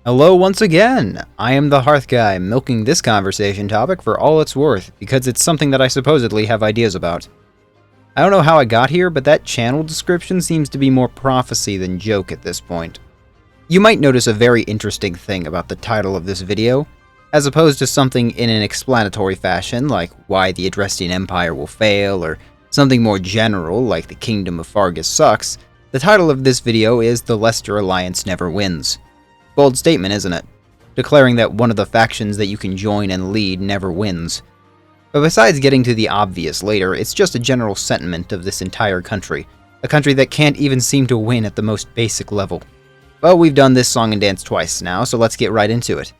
Hello once again! I am the Hearth Guy, milking this conversation topic for all it's worth, because it's something that I supposedly have ideas about. I don't know how I got here, but that channel description seems to be more prophecy than joke at this point. You might notice a very interesting thing about the title of this video. As opposed to something in an explanatory fashion, like why the Adrestian Empire will fail, or something more general, like the Kingdom of Fargus sucks, the title of this video is The Leicester Alliance Never Wins. Bold statement, isn't it? Declaring that one of the factions that you can join and lead never wins. But besides getting to the obvious later, it's just a general sentiment of this entire country. A country that can't even seem to win at the most basic level. Well, we've done this song and dance twice now, so let's get right into it.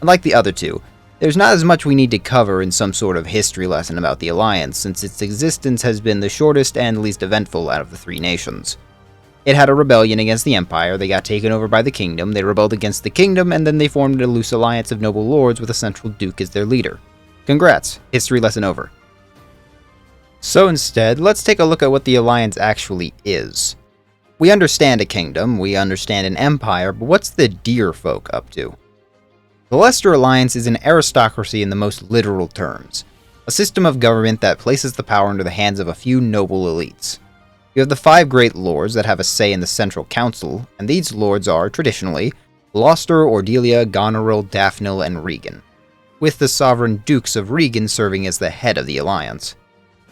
Unlike the other two, there's not as much we need to cover in some sort of history lesson about the Alliance, since its existence has been the shortest and least eventful out of the three nations. It had a rebellion against the Empire, they got taken over by the Kingdom, they rebelled against the Kingdom, and then they formed a loose alliance of noble lords with a central duke as their leader. Congrats, history lesson over. So instead, let's take a look at what the Alliance actually is. We understand a kingdom, we understand an empire, but what's the dear folk up to? The Leicester Alliance is an aristocracy in the most literal terms, a system of government that places the power into the hands of a few noble elites. You have the five great lords that have a say in the central council, and these lords are, traditionally, Gloucester, Ordelia, Goneril, Daphne, and Regan, with the sovereign dukes of Regan serving as the head of the alliance.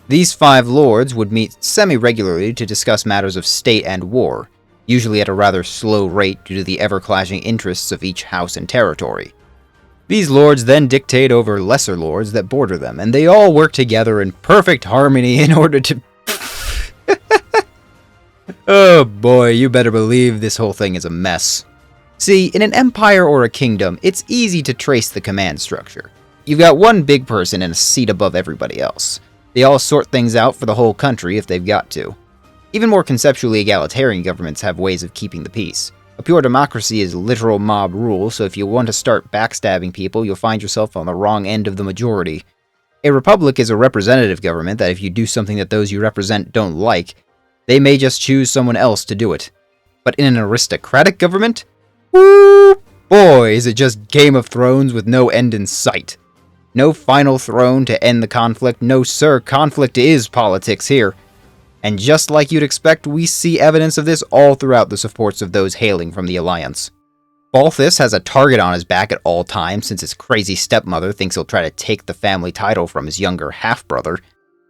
These five lords would meet semi-regularly to discuss matters of state and war, usually at a rather slow rate due to the ever-clashing interests of each house and territory. These lords then dictate over lesser lords that border them, and they all work together in perfect harmony in order to... Oh boy, you better believe this whole thing is a mess. See, in an empire or a kingdom, it's easy to trace the command structure. You've got one big person in a seat above everybody else. They all sort things out for the whole country if they've got to. Even more conceptually egalitarian governments have ways of keeping the peace. A pure democracy is literal mob rule, so if you want to start backstabbing people, you'll find yourself on the wrong end of the majority. A republic is a representative government that if you do something that those you represent don't like, they may just choose someone else to do it. But in an aristocratic government? Woo! Boy, is it just Game of Thrones with no end in sight. No final throne to end the conflict. No sir, conflict is politics here. And just like you'd expect, we see evidence of this all throughout the supports of those hailing from the Alliance. Balthus has a target on his back at all times since his crazy stepmother thinks he'll try to take the family title from his younger half-brother.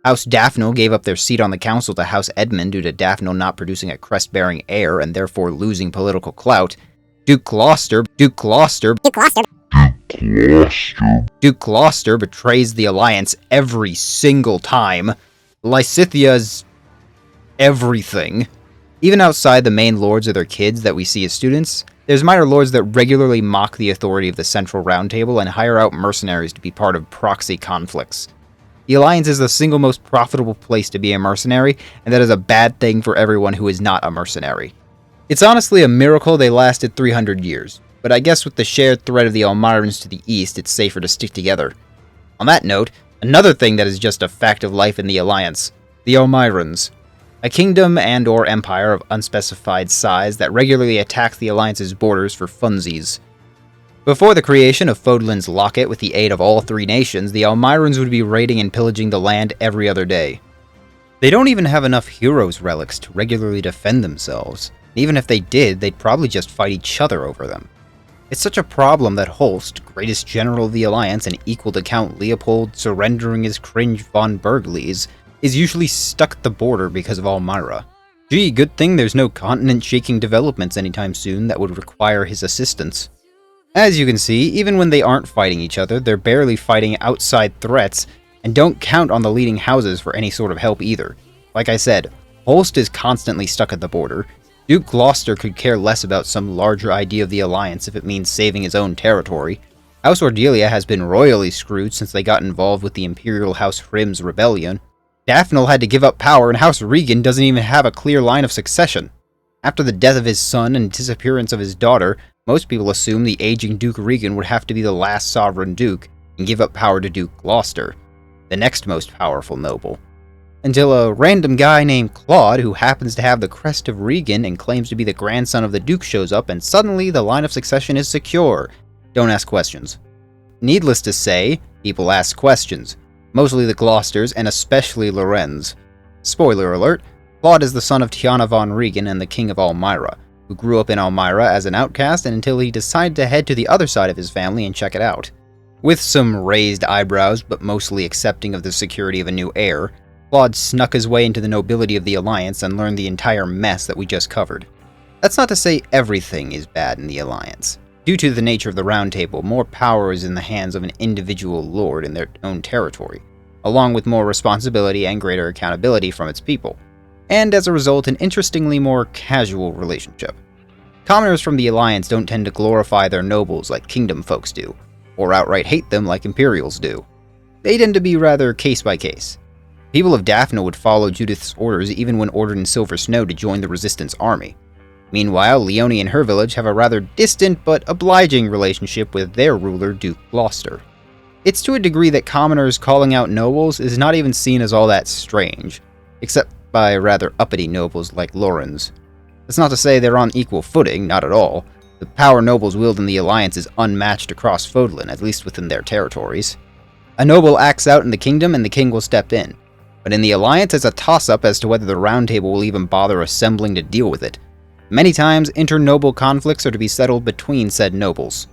House Daphne gave up their seat on the council to House Edmund due to Daphne not producing a crest-bearing heir and therefore losing political clout. Duke Gloucester betrays the Alliance every single time. Lysithia's everything. Even outside the main lords or their kids that we see as students, there's minor lords that regularly mock the authority of the Central Round Table and hire out mercenaries to be part of proxy conflicts. The Alliance is the single most profitable place to be a mercenary, and that is a bad thing for everyone who is not a mercenary. It's honestly a miracle they lasted 300 years, but I guess with the shared threat of the Almirans to the east, it's safer to stick together. On that note, another thing that is just a fact of life in the Alliance, the Almirans. A kingdom and or empire of unspecified size that regularly attacks the Alliance's borders for funsies. Before the creation of Fodlan's Locket with the aid of all three nations, the Almirans would be raiding and pillaging the land every other day. They don't even have enough heroes' relics to regularly defend themselves. Even if they did, they'd probably just fight each other over them. It's such a problem that Holst, greatest general of the Alliance and equal to Count Leopold surrendering his cringe von Burgleys, is usually stuck at the border because of Almira. Gee, good thing there's no continent-shaking developments anytime soon that would require his assistance. As you can see, even when they aren't fighting each other, they're barely fighting outside threats, and don't count on the leading houses for any sort of help either. Like I said, Holst is constantly stuck at the border. Duke Gloucester could care less about some larger idea of the Alliance if it means saving his own territory. House Ordelia has been royally screwed since they got involved with the Imperial House Hrim's rebellion. Daphne had to give up power, and House Regan doesn't even have a clear line of succession. After the death of his son and disappearance of his daughter, most people assume the aging Duke Regan would have to be the last sovereign duke and give up power to Duke Gloucester, the next most powerful noble. until a random guy named Claude, who happens to have the crest of Regan and claims to be the grandson of the Duke, shows up, and suddenly the line of succession is secure. Don't ask questions. Needless to say, people ask questions, mostly the Gloucesters and especially Lorenz. Spoiler alert, Claude is the son of Tiana von Regan and the King of Elmira, who grew up in Elmira as an outcast until he decided to head to the other side of his family and check it out. With some raised eyebrows, but mostly accepting of the security of a new heir, Claude snuck his way into the nobility of the Alliance and learned the entire mess that we just covered. That's not to say everything is bad in the Alliance. Due to the nature of the Round Table, more power is in the hands of an individual lord in their own territory, along with more responsibility and greater accountability from its people, and as a result, an interestingly more casual relationship. Commoners from the Alliance don't tend to glorify their nobles like kingdom folks do, or outright hate them like Imperials do. They tend to be rather case by case. People of Daphne would follow Judith's orders even when ordered in Silver Snow to join the Resistance army. Meanwhile, Leone and her village have a rather distant but obliging relationship with their ruler, Duke Gloucester. It's to a degree that commoners calling out nobles is not even seen as all that strange, except by rather uppity nobles like Lorenz. That's not to say they're on equal footing, not at all. The power nobles wield in the Alliance is unmatched across Fodlan, at least within their territories. A noble acts out in the kingdom and the king will step in. But in the Alliance, it's a toss-up as to whether the Round Table will even bother assembling to deal with it. Many times, inter-noble conflicts are to be settled between said nobles.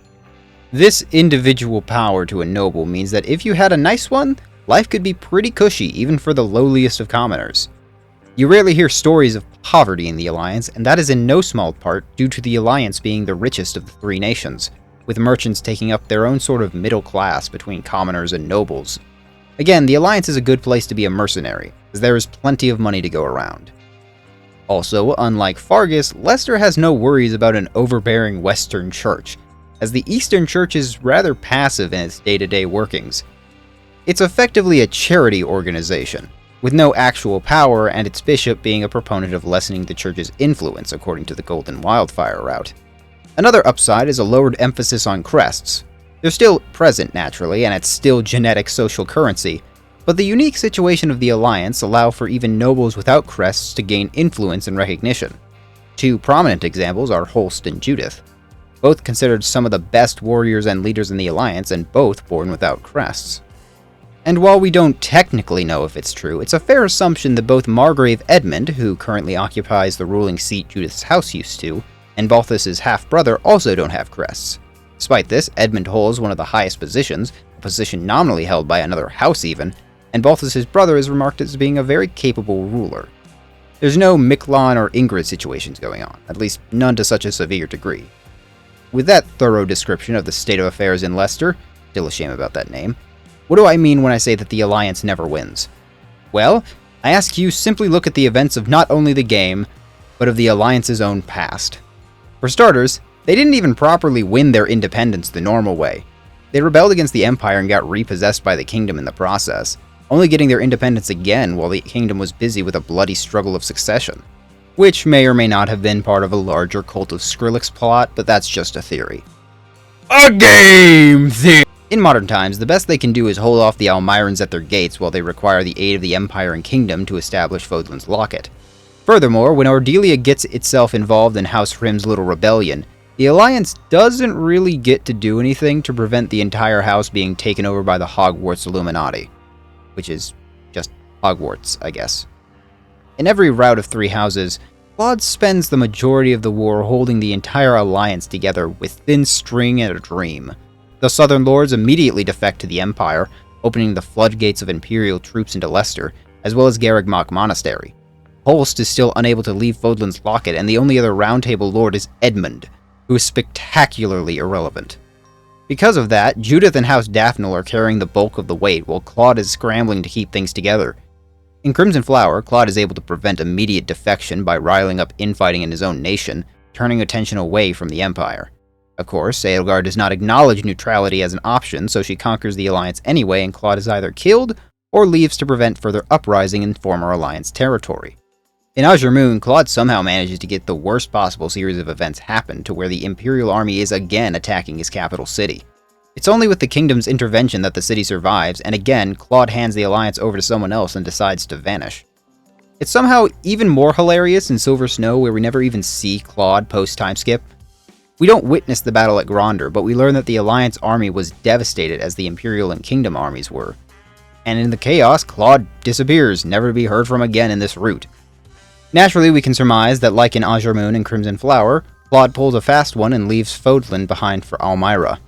This individual power to a noble means that if you had a nice one, life could be pretty cushy even for the lowliest of commoners. You rarely hear stories of poverty in the Alliance, and that is in no small part due to the Alliance being the richest of the three nations, with merchants taking up their own sort of middle class between commoners and nobles. Again, the Alliance is a good place to be a mercenary, as there is plenty of money to go around. Also, unlike Fargus, Leicester has no worries about an overbearing Western Church, as the Eastern Church is rather passive in its day-to-day workings. It's effectively a charity organization, with no actual power and its bishop being a proponent of lessening the church's influence according to the Golden Wildfire route. Another upside is a lowered emphasis on crests. They're still present naturally, and it's still genetic social currency, but the unique situation of the Alliance allow for even nobles without crests to gain influence and recognition. Two prominent examples are Holst and Judith, both considered some of the best warriors and leaders in the Alliance and both born without crests. And while we don't technically know if it's true, it's a fair assumption that both Margrave Edmund, who currently occupies the ruling seat Judith's house used to, and Balthus's half-brother also don't have crests. Despite this, Edmund holds one of the highest positions, a position nominally held by another house even, and Balthus's brother is remarked as being a very capable ruler. There's no Miklon or Ingrid situations going on, at least none to such a severe degree. With that thorough description of the state of affairs in Leicester, still a shame about that name, what do I mean when I say that the Alliance never wins? Well, I ask you simply look at the events of not only the game, but of the Alliance's own past. For starters, they didn't even properly win their independence the normal way. They rebelled against the Empire and got repossessed by the Kingdom in the process, only getting their independence again while the Kingdom was busy with a bloody struggle of succession, which may or may not have been part of a larger Cult of Skrillex plot, but that's just a theory. A game theory! In modern times, the best they can do is hold off the Almirans at their gates while they require the aid of the Empire and Kingdom to establish Fodlan's Locket. Furthermore, when Ordelia gets itself involved in House Hrim's little rebellion, the Alliance doesn't really get to do anything to prevent the entire house being taken over by the Hogwarts Illuminati. Which is just Hogwarts, I guess. In every rout of three houses, Claude spends the majority of the war holding the entire Alliance together with thin string and a dream. The Southern Lords immediately defect to the Empire, opening the floodgates of Imperial troops into Leicester, as well as Garrigmach Monastery. Holst is still unable to leave Fodlan's Locket, and the only other Round Table Lord is Edmund, who is spectacularly irrelevant. Because of that, Judith and House Daphne are carrying the bulk of the weight, while Claude is scrambling to keep things together. In Crimson Flower, Claude is able to prevent immediate defection by riling up infighting in his own nation, turning attention away from the Empire. Of course, Edelgard does not acknowledge neutrality as an option, so she conquers the Alliance anyway, and Claude is either killed or leaves to prevent further uprising in former Alliance territory. In Azure Moon, Claude somehow manages to get the worst possible series of events happen to where the Imperial army is again attacking his capital city. It's only with the kingdom's intervention that the city survives, and again, Claude hands the Alliance over to someone else and decides to vanish. It's somehow even more hilarious in Silver Snow, where we never even see Claude post-timeskip. We don't witness the battle at Gronder, but we learn that the Alliance army was devastated as the Imperial and Kingdom armies were. And in the chaos, Claude disappears, never to be heard from again in this route. Naturally, we can surmise that like in Azure Moon and Crimson Flower, Claude pulls a fast one and leaves Fodlan behind for Almyra.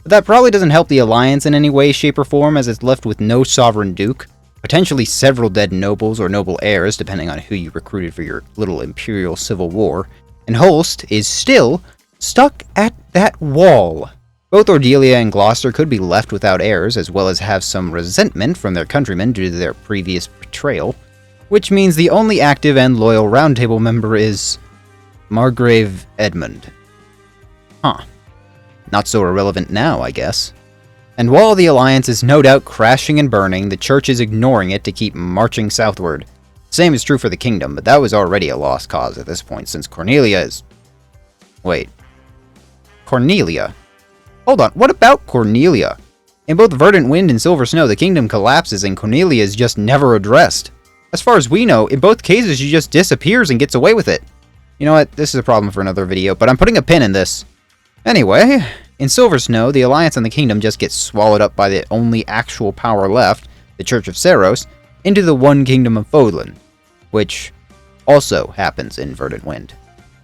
But that probably doesn't help the Alliance in any way, shape, or form, as it's left with no sovereign duke, potentially several dead nobles or noble heirs, depending on who you recruited for your little Imperial civil war, and Holst is still stuck at that wall. Both Ordelia and Gloucester could be left without heirs, as well as have some resentment from their countrymen due to their previous betrayal, which means the only active and loyal Round Table member is Margrave Edmund. Huh. Not so irrelevant now, I guess. And while the Alliance is no doubt crashing and burning, the Church is ignoring it to keep marching southward. Same is true for the Kingdom, but that was already a lost cause at this point, since Cornelia is... Wait. Cornelia? Hold on, what about Cornelia? In both Verdant Wind and Silver Snow, the Kingdom collapses and Cornelia is just never addressed. As far as we know, in both cases she just disappears and gets away with it. You know what, this is a problem for another video, but I'm putting a pin in this. Anyway, in Silver Snow, the Alliance and the Kingdom just get swallowed up by the only actual power left, the Church of Saros, into the one Kingdom of Fodlan, which also happens in Verdant Wind.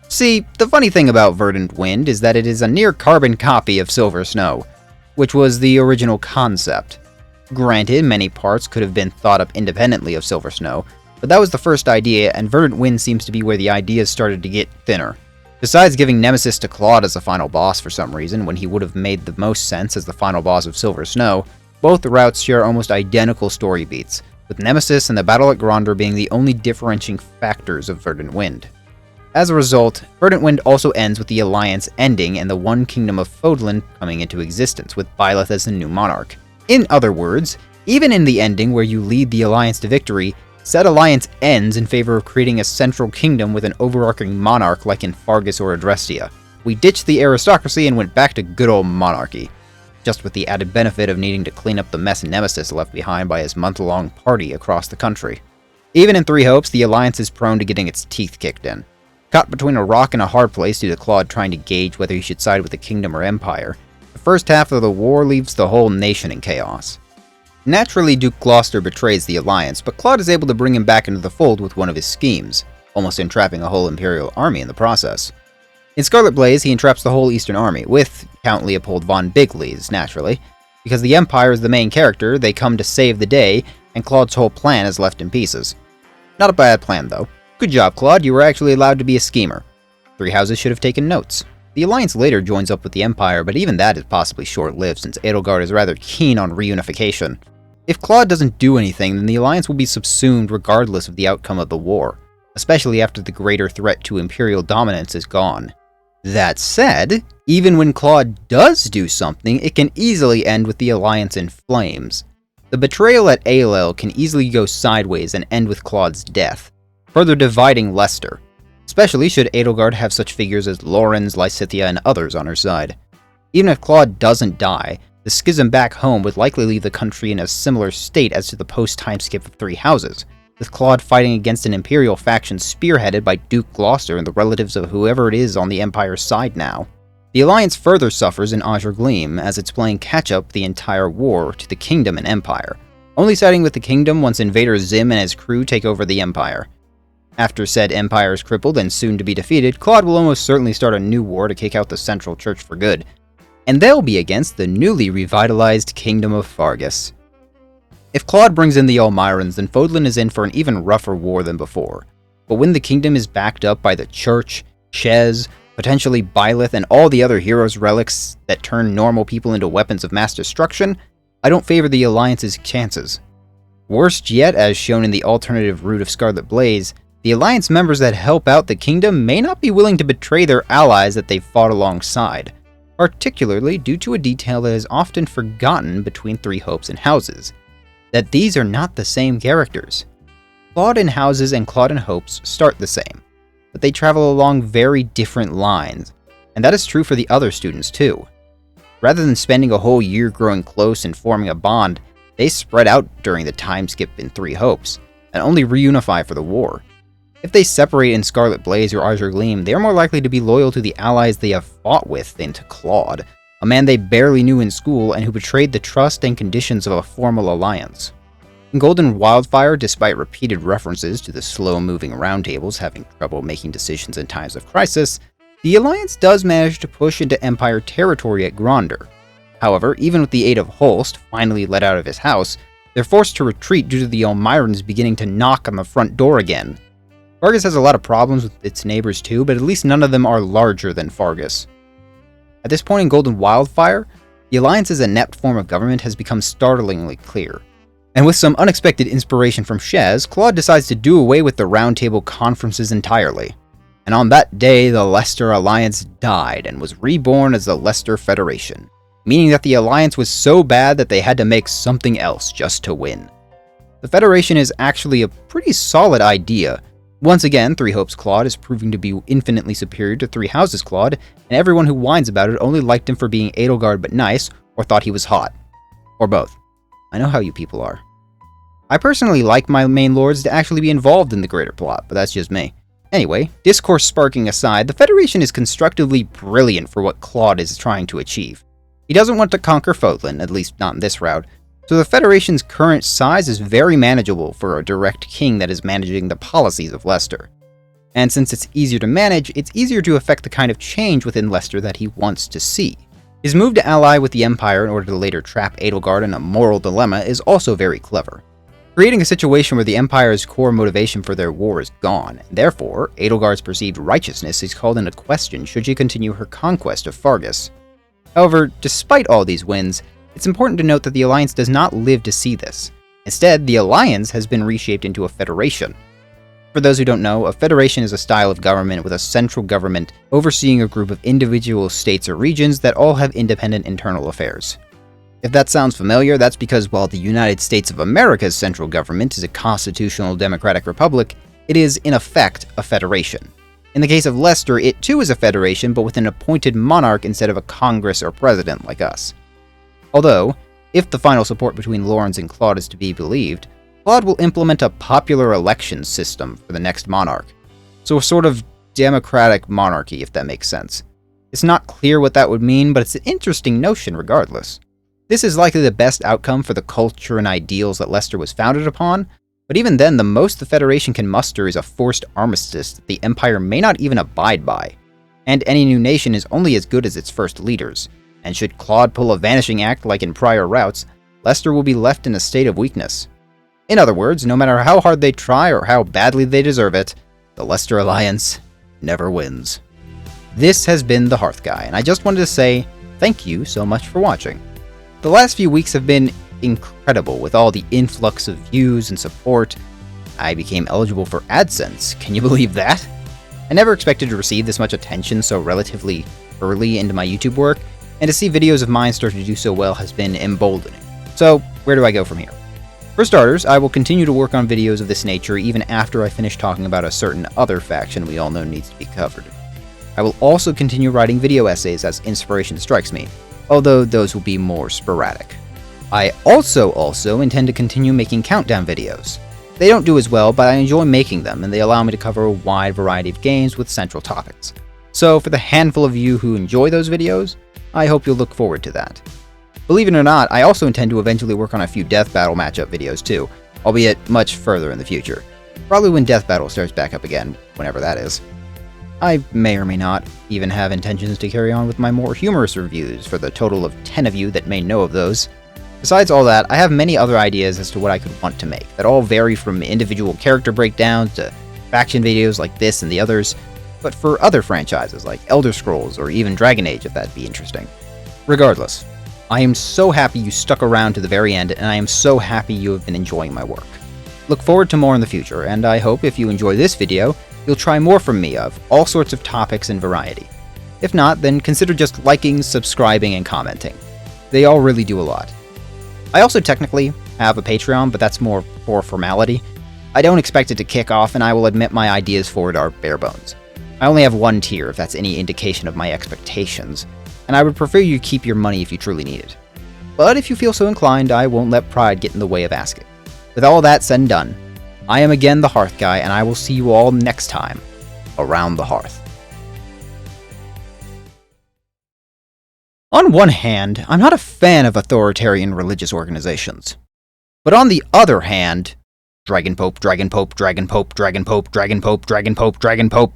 See, the funny thing about Verdant Wind is that it is a near-carbon copy of Silver Snow, which was the original concept. Granted, many parts could have been thought up independently of Silver Snow, but that was the first idea, and Verdant Wind seems to be where the ideas started to get thinner. Besides giving Nemesis to Claude as the final boss for some reason, when he would have made the most sense as the final boss of Silver Snow, both routes share almost identical story beats, with Nemesis and the battle at Gronder being the only differentiating factors of Verdant Wind. As a result, Verdant Wind also ends with the Alliance ending and the one Kingdom of Fodlan coming into existence, with Byleth as the new monarch. In other words, even in the ending where you lead the Alliance to victory, said alliance ends in favor of creating a central kingdom with an overarching monarch like in Fargus or Adrestia. We ditched the aristocracy and went back to good old monarchy, just with the added benefit of needing to clean up the mess Nemesis left behind by his month-long party across the country. Even in Three Hopes, the Alliance is prone to getting its teeth kicked in. Caught between a rock and a hard place due to Claude trying to gauge whether he should side with the Kingdom or Empire, the first half of the war leaves the whole nation in chaos. Naturally, Duke Gloucester betrays the Alliance, but Claude is able to bring him back into the fold with one of his schemes, almost entrapping a whole Imperial army in the process. In Scarlet Blaze, he entraps the whole Eastern Army, with Count Leopold von Bigleys, naturally. Because the Empire is the main character, they come to save the day, and Claude's whole plan is left in pieces. Not a bad plan, though. Good job, Claude, you were actually allowed to be a schemer. Three Houses should have taken notes. The Alliance later joins up with the Empire, but even that is possibly short-lived since Edelgard is rather keen on reunification. If Claude doesn't do anything, then the Alliance will be subsumed regardless of the outcome of the war, especially after the greater threat to Imperial dominance is gone. That said, even when Claude does do something, it can easily end with the Alliance in flames. The betrayal at Aelel can easily go sideways and end with Claude's death, further dividing Leicester, especially should Edelgard have such figures as Lorenz, Lysithea, and others on her side. Even if Claude doesn't die, the schism back home would likely leave the country in a similar state as to the post-time skip of Three Houses, with Claude fighting against an Imperial faction spearheaded by Duke Gloucester and the relatives of whoever it is on the Empire's side now. The Alliance further suffers in Azure Gleam, as it's playing catch-up the entire war to the Kingdom and Empire, only siding with the Kingdom once Invader Zim and his crew take over the Empire. After said Empire is crippled and soon to be defeated, Claude will almost certainly start a new war to kick out the Central Church for good, and they'll be against the newly revitalized Kingdom of Fargus. If Claude brings in the Almyrans, then Fodlan is in for an even rougher war than before. But when the kingdom is backed up by the Church, Shez, potentially Byleth, and all the other heroes' relics that turn normal people into weapons of mass destruction, I don't favor the Alliance's chances. Worst yet, as shown in the alternative route of Scarlet Blaze, the Alliance members that help out the kingdom may not be willing to betray their allies that they've fought alongside, particularly due to a detail that is often forgotten between Three Hopes and Houses, that these are not the same characters. Claude in Houses and Claude in Hopes start the same, but they travel along very different lines, and that is true for the other students too. Rather than spending a whole year growing close and forming a bond, they spread out during the time skip in Three Hopes, and only reunify for the war. If they separate in Scarlet Blaze or Azure Gleam, they are more likely to be loyal to the allies they have fought with than to Claude, a man they barely knew in school and who betrayed the trust and conditions of a formal alliance. In Golden Wildfire, despite repeated references to the slow-moving roundtables having trouble making decisions in times of crisis, the Alliance does manage to push into Empire territory at Gronder. However, even with the aid of Holst finally let out of his house, they're forced to retreat due to the Elmyrans beginning to knock on the front door again. Fargus has a lot of problems with its neighbors too, but at least none of them are larger than Fargus. At this point in Golden Wildfire, the Alliance's inept form of government has become startlingly clear. And with some unexpected inspiration from Shez, Claude decides to do away with the Roundtable conferences entirely. And on that day, the Leicester Alliance died and was reborn as the Leicester Federation, meaning that the Alliance was so bad that they had to make something else just to win. The Federation is actually a pretty solid idea. Once again, Three Hopes Claude is proving to be infinitely superior to Three Houses Claude, and everyone who whines about it only liked him for being Edelgard but nice, or thought he was hot. Or both. I know how you people are. I personally like my main lords to actually be involved in the greater plot, but that's just me. Anyway, discourse sparking aside, the Federation is constructively brilliant for what Claude is trying to achieve. He doesn't want to conquer Fodlan, at least not in this route, so the Federation's current size is very manageable for a direct king that is managing the policies of Leicester. And since it's easier to manage, it's easier to effect the kind of change within Leicester that he wants to see. His move to ally with the Empire in order to later trap Edelgard in a moral dilemma is also very clever, creating a situation where the Empire's core motivation for their war is gone, and therefore, Edelgard's perceived righteousness is called into question should she continue her conquest of Fargus. However, despite all these wins, it's important to note that the Alliance does not live to see this. Instead, the Alliance has been reshaped into a federation. For those who don't know, a federation is a style of government with a central government overseeing a group of individual states or regions that all have independent internal affairs. If that sounds familiar, that's because while the United States of America's central government is a constitutional democratic republic, it is, in effect, a federation. In the case of Leicester, it too is a federation, but with an appointed monarch instead of a congress or president like us. Although, if the final support between Lawrence and Claude is to be believed, Claude will implement a popular election system for the next monarch. So a sort of democratic monarchy, if that makes sense. It's not clear what that would mean, but it's an interesting notion regardless. This is likely the best outcome for the culture and ideals that Leicester was founded upon, but even then the most the Federation can muster is a forced armistice that the Empire may not even abide by. And any new nation is only as good as its first leaders, and should Claude pull a vanishing act like in prior routes, Leicester will be left in a state of weakness. In other words, no matter how hard they try or how badly they deserve it, the Leicester Alliance never wins. This has been The Hearth Guy, and I just wanted to say thank you so much for watching. The last few weeks have been incredible with all the influx of views and support. I became eligible for AdSense, can you believe that? I never expected to receive this much attention so relatively early into my YouTube work, and to see videos of mine start to do so well has been emboldening. So, where do I go from here? For starters, I will continue to work on videos of this nature even after I finish talking about a certain other faction we all know needs to be covered. I will also continue writing video essays as inspiration strikes me, although those will be more sporadic. I also intend to continue making countdown videos. They don't do as well, but I enjoy making them, and they allow me to cover a wide variety of games with central topics. So for the handful of you who enjoy those videos, I hope you'll look forward to that. Believe it or not, I also intend to eventually work on a few Death Battle matchup videos too, albeit much further in the future. Probably when Death Battle starts back up again, whenever that is. I may or may not even have intentions to carry on with my more humorous reviews for the total of 10 of you that may know of those. Besides all that, I have many other ideas as to what I could want to make, that all vary from individual character breakdowns to faction videos like this and the others, but for other franchises like Elder Scrolls or even Dragon Age if that'd be interesting. Regardless, I am so happy you stuck around to the very end, and I am so happy you have been enjoying my work. Look forward to more in the future, and I hope if you enjoy this video, you'll try more from me of all sorts of topics and variety. If not, then consider just liking, subscribing, and commenting. They all really do a lot. I also technically have a Patreon, but that's more for formality. I don't expect it to kick off, and I will admit my ideas for it are bare bones. I only have one tier, if that's any indication of my expectations. and I would prefer you keep your money if you truly need it. But if you feel so inclined, I won't let pride get in the way of asking. With all that said and done, I am again the Hearth Guy, and I will see you all next time around the hearth. On one hand, I'm not a fan of authoritarian religious organizations. But on the other hand, Dragon Pope, Dragon Pope, Dragon Pope, Dragon Pope, Dragon Pope, Dragon Pope, Dragon Pope.